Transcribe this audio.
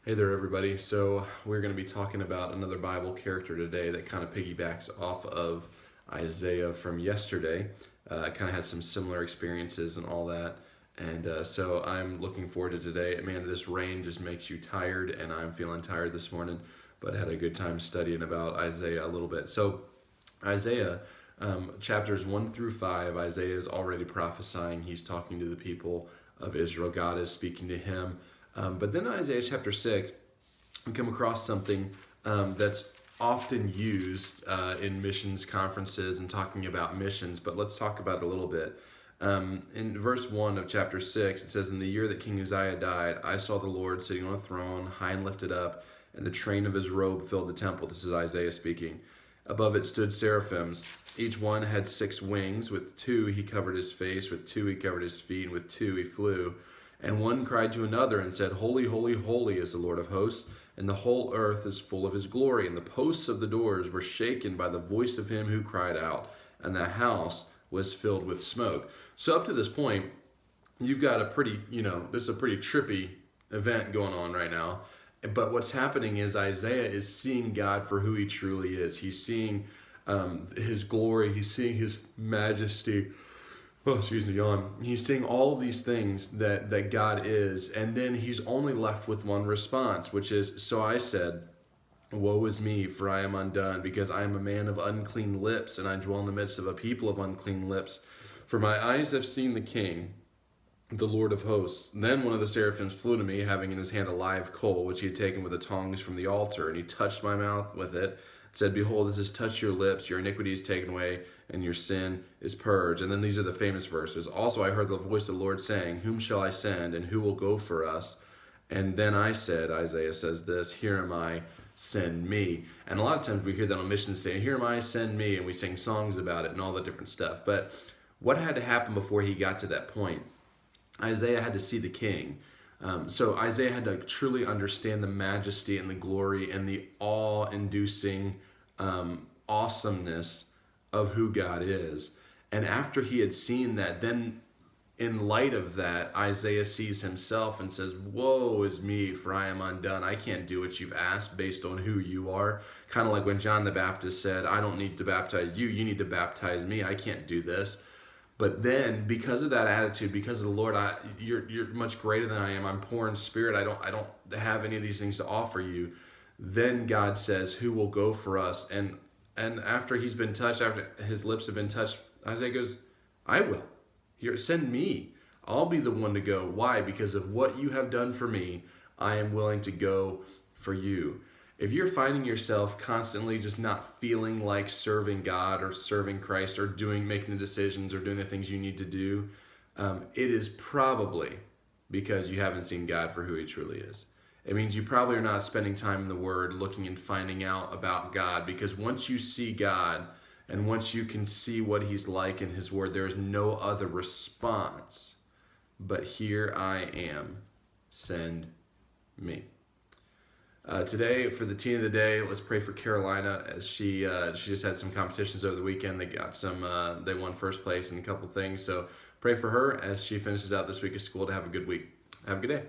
Hey there, everybody. So, we're going to be talking about another Bible character today that kind of piggybacks off of Isaiah from yesterday. I kind of had some similar experiences and all that. And so, I'm looking forward to today. Man, this rain just makes you tired, and I'm feeling tired this morning, but I had a good time studying about Isaiah a little bit. So, Isaiah, chapters 1 through 5, Isaiah is already prophesying. He's talking to the people of Israel. God is speaking to him. But then in Isaiah chapter 6, we come across something that's often used in missions conferences and talking about missions, but let's talk about it a little bit. In verse 1 of chapter 6, it says, "In the year that King Uzziah died, I saw the Lord sitting on a throne, high and lifted up, and the train of his robe filled the temple." This is Isaiah speaking. "Above it stood seraphims. Each one had 6 wings. With 2 he covered his face, with 2 he covered his feet, and with 2 he flew. And one cried to another and said, 'Holy, holy, holy is the Lord of hosts, and the whole earth is full of his glory.' And the posts of the doors were shaken by the voice of him who cried out, and the house was filled with smoke." So up to this point, you've got a pretty, this is a pretty trippy event going on right now. But what's happening is Isaiah is seeing God for who he truly is. He's seeing his glory. He's seeing his majesty. Oh, excuse me, yawn. He's seeing all of these things that God is, and then he's only left with one response, which is, "So I said, woe is me, for I am undone, because I am a man of unclean lips, and I dwell in the midst of a people of unclean lips. For my eyes have seen the King, the Lord of hosts." Then one of the seraphims flew to me, having in his hand a live coal, which he had taken with the tongs from the altar, and he touched my mouth with it, said, "Behold, this has touched your lips, your iniquity is taken away, and your sin is purged." And then these are the famous verses. "Also I heard the voice of the Lord saying, 'Whom shall I send, and who will go for us?' And then I said," Isaiah says this, "Here am I, send me." And a lot of times we hear that on missions saying, "Here am I, send me," and we sing songs about it and all the different stuff. But what had to happen before he got to that point? Isaiah had to see the king. So Isaiah had to truly understand the majesty and the glory and the awe-inducing awesomeness of who God is. And after he had seen that, then in light of that, Isaiah sees himself and says, "Woe is me, for I am undone. I can't do what you've asked based on who you are." Kind of like when John the Baptist said, "I don't need to baptize you. You need to baptize me. I can't do this." But then, because of that attitude, because of the Lord, you're much greater than I am. I'm poor in spirit. I don't have any of these things to offer you. Then God says, "Who will go for us?" And after he's been touched, after his lips have been touched, Isaiah goes, "I will. Here, send me. I'll be the one to go." Why? Because of what you have done for me, I am willing to go for you. If you're finding yourself constantly just not feeling like serving God or serving Christ or making the decisions or doing the things you need to do, it is probably because you haven't seen God for who he truly is. It means you probably are not spending time in the Word looking and finding out about God, because once you see God and once you can see what he's like in his Word, there is no other response but, "Here I am, send me." Today, for the teen of the day, let's pray for Carolina, as she just had some competitions over the weekend. They got they won first place in a couple things. So pray for her as she finishes out this week of school to have a good week. Have a good day.